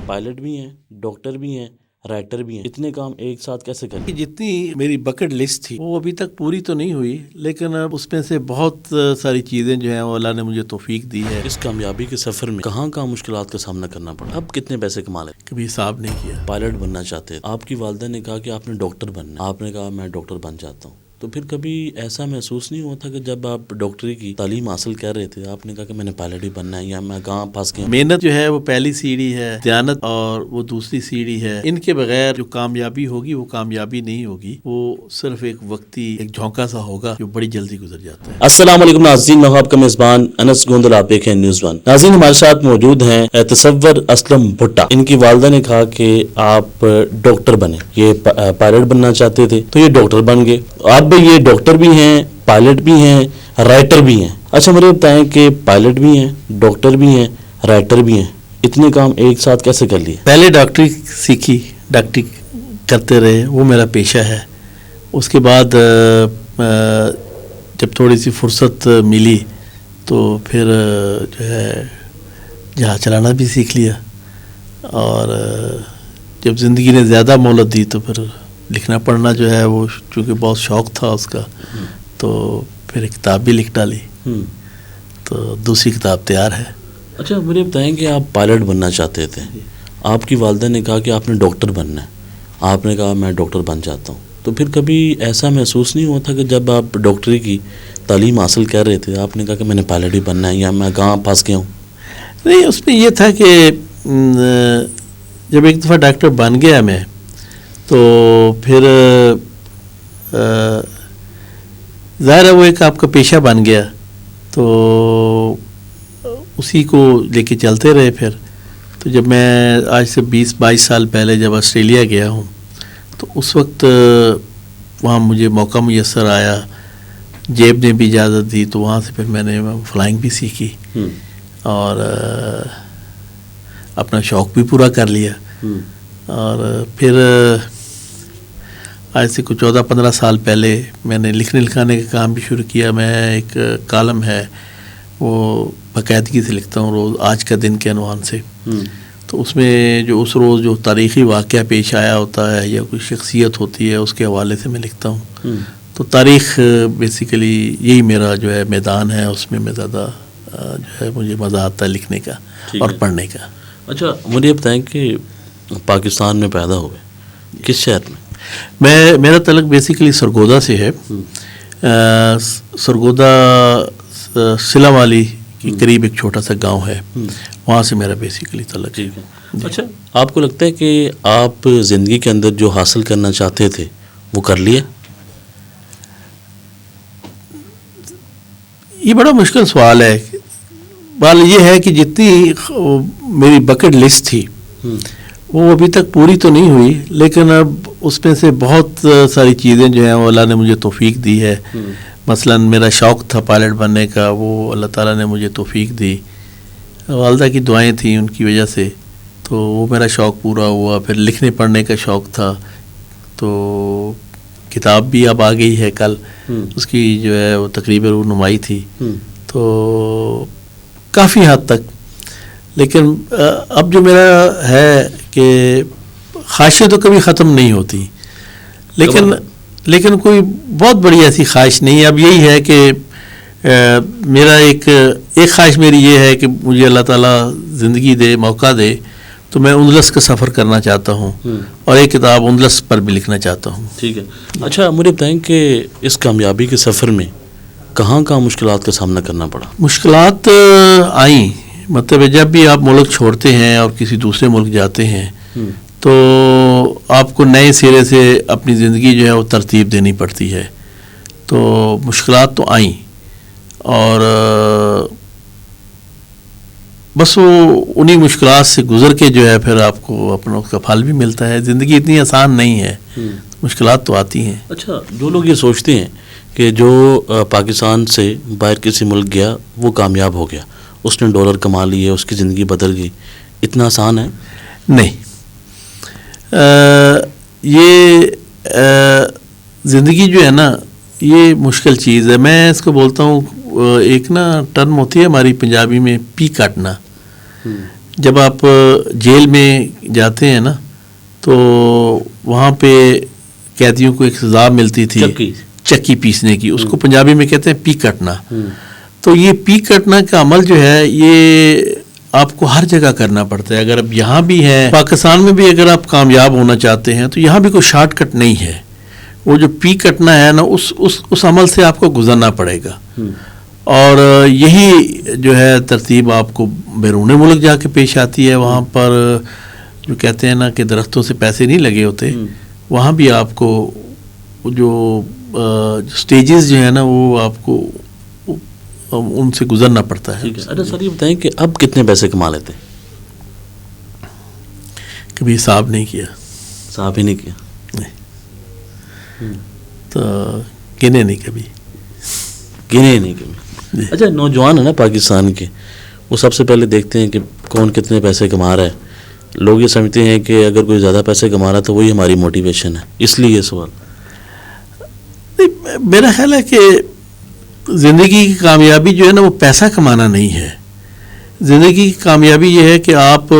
Pilot بھی ہیں، doctor بھی ہیں، رائٹر بھی ہیں، اتنے کام ایک ساتھ کیسے کریں؟ جتنی میری بکٹ لسٹ تھی وہ ابھی تک پوری تو نہیں ہوئی، لیکن اب اس میں سے بہت ساری چیزیں جو ہیں وہ اللہ نے مجھے توفیق دی ہے۔ اس کامیابی کے سفر میں کہاں کہاں مشکلات کا سامنا کرنا پڑا؟ اب کتنے پیسے کما لے؟ کبھی حساب نہیں کیا۔ پائلٹ بننا چاہتے تھے، آپ کی والدہ نے کہا کہ آپ نے ڈاکٹر بننا ہے، آپ نے کہا میں ڈاکٹر بن جاتا ہوں، تو پھر کبھی ایسا محسوس نہیں ہوا تھا کہ جب آپ ڈاکٹری کی تعلیم حاصل کر رہے تھے آپ نے کہا کہ میں نے پائلٹ ہی بننا ہے یا میں کہاں پھنس گیا؟ محنت جو ہے وہ پہلی سیڑھی ہے، دیانت اور وہ دوسری سیڑھی ہے۔ ان کے بغیر جو کامیابی ہوگی وہ کامیابی نہیں ہوگی، وہ صرف ایک وقتی ایک جھونکا سا ہوگا جو بڑی جلدی گزر جاتا ہے۔ السلام علیکم ناظرین، میں آپ کا میزبان انس گوندل، آپ دیکھ رہے ہیں نیوز ون۔ ناظرین، ہمارے ساتھ موجود ہیں تصور اسلم بھٹا۔ ان کی والدہ نے کہا کہ آپ ڈاکٹر بنے، یہ پائلٹ بننا چاہتے تھے تو یہ ڈاکٹر بن گئے۔ اب یہ ڈاکٹر بھی ہیں، پائلٹ بھی ہیں، رائٹر بھی ہیں۔ اچھا مجھے بتائیں کہ پائلٹ بھی ہیں، ڈاکٹر بھی ہیں، رائٹر بھی ہیں، اتنے کام ایک ساتھ کیسے کر لیے؟ پہلے ڈاکٹری سیکھی، ڈاکٹری کرتے رہے، وہ میرا پیشہ ہے۔ اس کے بعد جب تھوڑی سی فرصت ملی تو پھر جو ہے جہاز چلانا بھی سیکھ لیا، اور جب زندگی نے زیادہ مہلت دی تو پھر لکھنا پڑھنا جو ہے وہ چونکہ بہت شوق تھا اس کا، تو پھر ایک کتاب بھی لکھ ڈالی، تو دوسری کتاب تیار ہے۔ اچھا مجھے بتائیں کہ آپ پائلٹ بننا چاہتے تھے، آپ کی والدہ نے کہا کہ آپ نے ڈاکٹر بننا ہے، آپ نے کہا میں ڈاکٹر بن جاتا ہوں، تو پھر کبھی ایسا محسوس نہیں ہوا تھا کہ جب آپ ڈاکٹری کی تعلیم حاصل کر رہے تھے آپ نے کہا کہ میں نے پائلٹ ہی بننا ہے یا میں کہاں پھنس گیا ہوں؟ نہیں، اس میں یہ تھا کہ جب ایک دفعہ ڈاکٹر بن گیا میں تو پھر ظاہر ہے وہ ایک آپ کا پیشہ بن گیا، تو اسی کو لے کے چلتے رہے۔ پھر تو جب میں آج سے 20-22 سال پہلے جب آسٹریلیا گیا ہوں تو اس وقت وہاں مجھے موقع میسر آیا، جیب نے بھی اجازت دی، تو وہاں سے پھر میں نے فلائنگ بھی سیکھی اور اپنا شوق بھی پورا کر لیا۔ اور پھر آج سے کچھ 14-15 سال پہلے میں نے لکھنے لکھانے کا کام بھی شروع کیا۔ میں ایک کالم ہے وہ باقاعدگی سے لکھتا ہوں روز، آج کا دن کے عنوان سے، تو اس میں جو اس روز جو تاریخی واقعہ پیش آیا ہوتا ہے یا کوئی شخصیت ہوتی ہے اس کے حوالے سے میں لکھتا ہوں۔ تو تاریخ بیسیکلی یہی میرا جو ہے میدان ہے، اس میں زیادہ جو ہے مجھے مزہ آتا ہے لکھنے کا اور پڑھنے کا۔ اچھا مجھے بتائیں کہ پاکستان میں پیدا ہوئے، کس شہر میں؟ میرا تعلق بیسیکلی سرگودا سے ہے، سرگودا سلا والی کے قریب ایک چھوٹا سا گاؤں ہے، وہاں سے میرا بیسیکلی تعلق ہے۔ اچھا آپ کو لگتا ہے کہ آپ زندگی کے اندر جو حاصل کرنا چاہتے تھے وہ کر لیا؟ یہ بڑا مشکل سوال ہے۔ بات یہ ہے کہ جتنی میری بکٹ لسٹ تھی وہ ابھی تک پوری تو نہیں ہوئی، لیکن اب اس میں سے بہت ساری چیزیں جو ہیں وہ اللہ نے مجھے توفیق دی ہے۔ مثلا میرا شوق تھا پائلٹ بننے کا، وہ اللہ تعالیٰ نے مجھے توفیق دی، والدہ کی دعائیں تھیں ان کی وجہ سے، تو وہ میرا شوق پورا ہوا۔ پھر لکھنے پڑھنے کا شوق تھا، تو کتاب بھی اب آ گئی ہے، کل اس کی جو ہے وہ تقریباً رونمائی تھی، تو کافی حد تک۔ لیکن اب جو میرا ہے کہ خواہشیں تو کبھی ختم نہیں ہوتی، لیکن کوئی بہت بڑی ایسی خواہش نہیں ہے۔ اب یہی ہے کہ میرا ایک خواہش میری یہ ہے کہ مجھے اللہ تعالیٰ زندگی دے، موقع دے، تو میں اندلس کا سفر کرنا چاہتا ہوں اور ایک کتاب اندلس پر بھی لکھنا چاہتا ہوں۔ ٹھیک ہے۔ اچھا مجھے بتائیں کہ اس کامیابی کے سفر میں کہاں کہاں مشکلات کا سامنا کرنا پڑا؟ مشکلات آئیں، مطلب جب بھی آپ ملک چھوڑتے ہیں اور کسی دوسرے ملک جاتے ہیں تو آپ کو نئے سرے سے اپنی زندگی جو ہے وہ ترتیب دینی پڑتی ہے، تو مشکلات تو آئیں، اور بس وہ انہی مشکلات سے گزر کے جو ہے پھر آپ کو اپنا اس کا پھل بھی ملتا ہے۔ زندگی اتنی آسان نہیں ہے، مشکلات تو آتی ہیں۔ اچھا جو لوگ یہ سوچتے ہیں کہ جو پاکستان سے باہر کسی ملک گیا وہ کامیاب ہو گیا، اس نے ڈالر کما لیے، اس کی زندگی بدل گئی، اتنا آسان ہے؟ نہیں، یہ زندگی جو ہے نا یہ مشکل چیز ہے۔ میں اس کو بولتا ہوں، ایک نا ٹرم ہوتی ہے ہماری پنجابی میں، پی کاٹنا، جب آپ جیل میں جاتے ہیں نا تو وہاں پہ قیدیوں کو ایک سزا ملتی تھی چکی پیسنے کی، اس کو پنجابی میں کہتے ہیں پی کٹنا. تو یہ پی کٹنا کا عمل جو ہے یہ آپ کو ہر جگہ کرنا پڑتا ہے. اگر اب یہاں بھی ہیں پاکستان میں بھی اگر آپ کامیاب ہونا چاہتے ہیں تو یہاں بھی کوئی شارٹ کٹ نہیں ہے. وہ جو پی کٹنا ہے نا اس عمل سے آپ کو گزرنا پڑے گا. اور یہی جو ہے ترتیب آپ کو بیرون ملک جا کے پیش آتی ہے. وہاں پر جو کہتے ہیں نا کہ درختوں سے پیسے نہیں لگے ہوتے، وہاں بھی آپ کو جو سٹیجز جو ہیں نا وہ آپ کو ان سے گزرنا پڑتا ہے. اچھا سر یہ بتائیں کہ اب کتنے پیسے کما لیتے ہیں؟ کبھی حساب نہیں کیا. صاحب ہی نہیں کیا؟ تو گنے نہیں کبھی. گنے نہیں کبھی. اچھا نوجوان ہے نا پاکستان کے، وہ سب سے پہلے دیکھتے ہیں کہ کون کتنے پیسے کما رہا ہے. لوگ یہ سمجھتے ہیں کہ اگر کوئی زیادہ پیسے کما رہا ہے تو وہی ہماری موٹیویشن ہے، اس لیے یہ سوال. میرا خیال ہے کہ زندگی کی کامیابی جو ہے نا وہ پیسہ کمانا نہیں ہے. زندگی کی کامیابی یہ ہے کہ آپ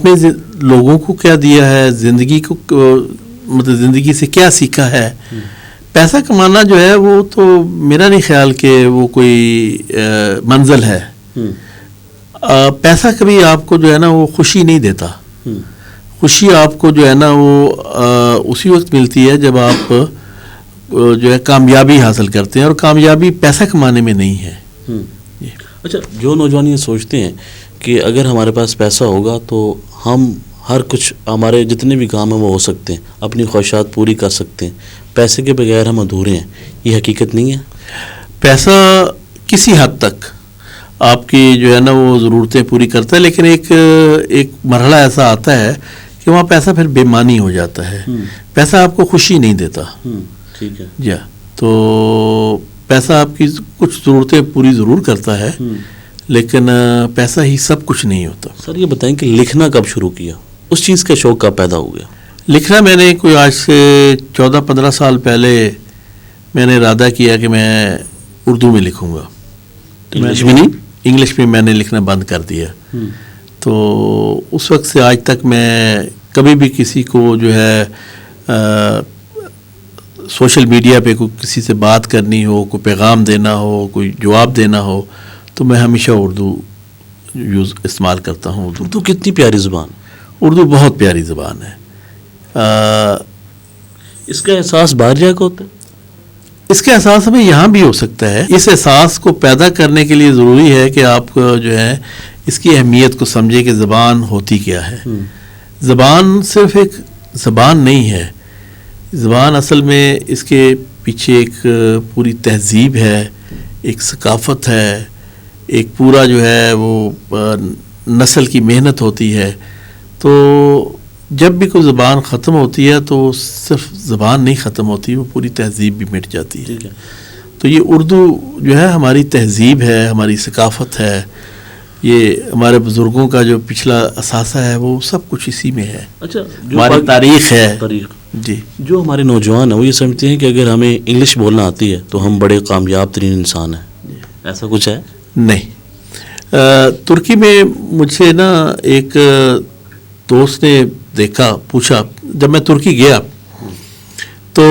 نے لوگوں کو کیا دیا ہے، زندگی کو مطلب زندگی سے کیا سیکھا ہے. پیسہ کمانا جو ہے وہ تو میرا نہیں خیال کہ وہ کوئی منزل ہے. پیسہ کبھی آپ کو جو ہے نا وہ خوشی نہیں دیتا. خوشی آپ کو جو ہے نا وہ اسی وقت ملتی ہے جب آپ جو ہے کامیابی حاصل کرتے ہیں، اور کامیابی پیسہ کمانے میں نہیں ہے. اچھا جو نوجوان یہ سوچتے ہیں کہ اگر ہمارے پاس پیسہ ہوگا تو ہم ہر کچھ ہمارے جتنے بھی کام ہیں وہ ہو سکتے ہیں، اپنی خواہشات پوری کر سکتے ہیں، پیسے کے بغیر ہم ادھورے ہیں، یہ حقیقت نہیں ہے؟ پیسہ کسی حد تک آپ کی جو ہے نا وہ ضرورتیں پوری کرتا ہے، لیکن ایک مرحلہ ایسا آتا ہے کہ وہاں پیسہ پھر بے معنی ہو جاتا ہے. پیسہ آپ کو خوشی نہیں دیتا. ٹھیک ہے جی. تو پیسہ آپ کی کچھ ضرورتیں پوری ضرور کرتا ہے، لیکن پیسہ ہی سب کچھ نہیں ہوتا. سر یہ بتائیں کہ لکھنا کب شروع کیا، اس چیز کا شوق کب پیدا ہو گیا؟ لکھنا میں نے کوئی آج سے 14-15 سال پہلے میں نے ارادہ کیا کہ میں اردو میں لکھوں گا. انگلش میں نہیں؟ انگلش میں نے لکھنا بند کر دیا. تو اس وقت سے آج تک میں کبھی بھی کسی کو جو ہے سوشل میڈیا پہ کوئی کسی سے بات کرنی ہو، کوئی پیغام دینا ہو، کوئی جواب دینا ہو، تو میں ہمیشہ اردو استعمال کرتا ہوں. اردو کتنی پیاری زبان. اردو بہت پیاری زبان ہے. اس کا احساس باہر جا کے ہوتا ہے؟ اس کا احساس ہمیں یہاں بھی ہو سکتا ہے. اس احساس کو پیدا کرنے کے لیے ضروری ہے کہ آپ جو ہے اس کی اہمیت کو سمجھے کہ زبان ہوتی کیا ہے. زبان صرف ایک زبان نہیں ہے. زبان اصل میں اس کے پیچھے ایک پوری تہذیب ہے، ایک ثقافت ہے، ایک پورا جو ہے وہ نسل کی محنت ہوتی ہے. تو جب بھی کوئی زبان ختم ہوتی ہے تو صرف زبان نہیں ختم ہوتی، وہ پوری تہذیب بھی مٹ جاتی ہے. تو یہ اردو جو ہے ہماری تہذیب ہے، ہماری ثقافت ہے، یہ ہمارے بزرگوں کا جو پچھلا اثاثہ ہے وہ سب کچھ اسی میں ہے. اچھا ہماری تاریخ ہے. جی. جو ہمارے نوجوان ہیں وہ یہ سمجھتے ہیں کہ اگر ہمیں انگلش بولنا آتی ہے تو ہم بڑے کامیاب ترین انسان ہیں، ایسا کچھ ہے؟ نہیں. ترکی میں مجھ سے نا ایک دوست نے دیکھا، پوچھا، جب میں ترکی گیا تو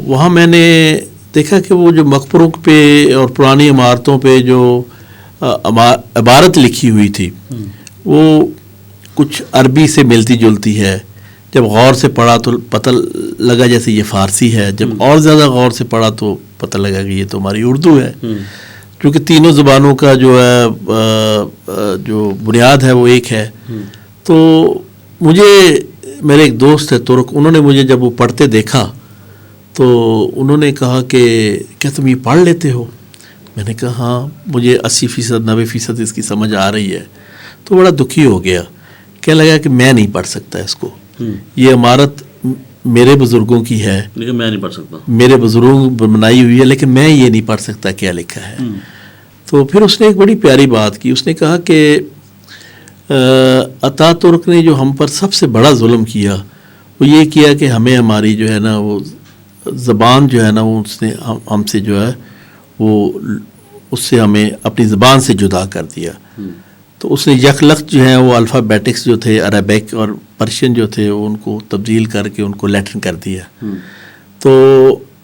وہاں میں نے دیکھا کہ وہ جو مقبروں پہ اور پرانی عمارتوں پہ جو عبارت لکھی ہوئی تھی وہ کچھ عربی سے ملتی جلتی ہے. جب غور سے پڑھا تو پتہ لگا جیسے یہ فارسی ہے، جب اور زیادہ غور سے پڑھا تو پتہ لگا کہ یہ تو ہماری اردو ہے. کیونکہ تینوں زبانوں کا جو ہے جو بنیاد ہے وہ ایک ہے. تو مجھے میرے ایک دوست ہے ترک، انہوں نے مجھے جب وہ پڑھتے دیکھا تو انہوں نے کہا کہ کیا تم یہ پڑھ لیتے ہو؟ میں نے کہا ہاں، مجھے 80% 90% اس کی سمجھ آ رہی ہے. تو بڑا دکھی ہو گیا، کہنے لگا کہ میں نہیں پڑھ سکتا اس کو. یہ عمارت میرے بزرگوں کی ہے، لیکن میں نہیں پڑھ سکتا، میرے میرے بزرگوں بنائی ہوئی ہے، لیکن میں یہ نہیں پڑھ سکتا کیا لکھا ہے. تو پھر اس نے ایک بڑی پیاری بات کی. اس نے کہا کہ اتا ترک نے جو ہم پر سب سے بڑا ظلم کیا وہ یہ کیا کہ ہمیں ہماری جو ہے نا وہ زبان جو ہے نا وہ اس نے ہم سے جو ہے وہ اس سے ہمیں اپنی زبان سے جدا کر دیا. تو اس نے یکلخت جو ہیں وہ الفابیٹکس جو تھے عربک اور پرشین جو تھے ان کو تبدیل کر کے ان کو لیٹن کر دیا. تو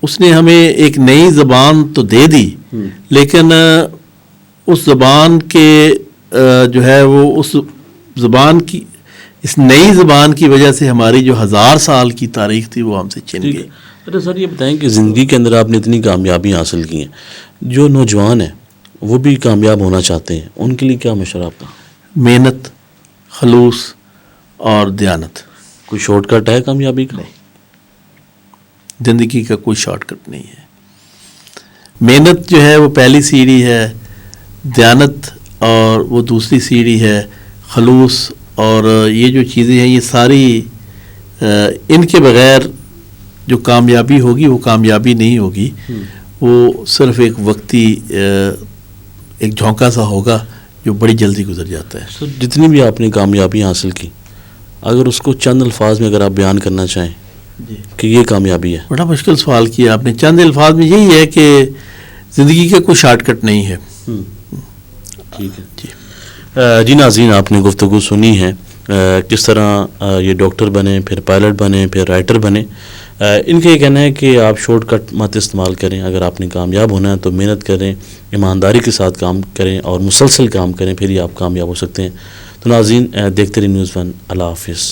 اس نے ہمیں ایک نئی زبان تو دے دی, لیکن اس زبان کے جو ہے وہ اس زبان کی اس نئی زبان کی وجہ سے ہماری جو 1000 سال کی تاریخ تھی وہ ہم سے چھن گئی. اچھا سر, یہ بتائیں کہ زندگی کے اندر آپ نے اتنی کامیابی حاصل کی ہیں, جو نوجوان ہیں وہ بھی کامیاب ہونا چاہتے ہیں, ان کے لیے کیا مشورہ آپ کا؟ محنت, خلوص اور دیانت. کوئی شارٹ کٹ ہے کامیابی کا؟ زندگی کا کوئی شارٹ کٹ نہیں ہے. محنت جو ہے وہ پہلی سیڑھی ہے, دیانت اور وہ دوسری سیڑھی ہے, خلوص اور یہ جو چیزیں ہیں یہ ساری ان کے بغیر جو کامیابی ہوگی وہ کامیابی نہیں ہوگی. وہ صرف ایک وقتی ایک جھونکا سا ہوگا جو بڑی جلدی گزر جاتا ہے. سر, جتنی بھی آپ نے کامیابی حاصل کی, اگر اس کو چند الفاظ میں اگر آپ بیان کرنا چاہیں کہ یہ کامیابی ہے. بڑا مشکل سوال کیا آپ نے. چند الفاظ میں یہی ہے کہ زندگی کا کوئی شارٹ کٹ نہیں ہے. ٹھیک ہے جی. ناظرین, آپ نے گفتگو سنی ہے کس طرح یہ ڈاکٹر بنے, پھر پائلٹ بنے, پھر رائٹر بنے. ان کا یہ کہنا ہے کہ آپ شارٹ کٹ مت استعمال کریں. اگر آپ نے کامیاب ہونا ہے تو محنت کریں, ایمانداری کے ساتھ کام کریں اور مسلسل کام کریں, پھر ہی آپ کامیاب ہو سکتے ہیں. تو ناظرین, دیکھتے رہیں نیوز 1. اللہ حافظ.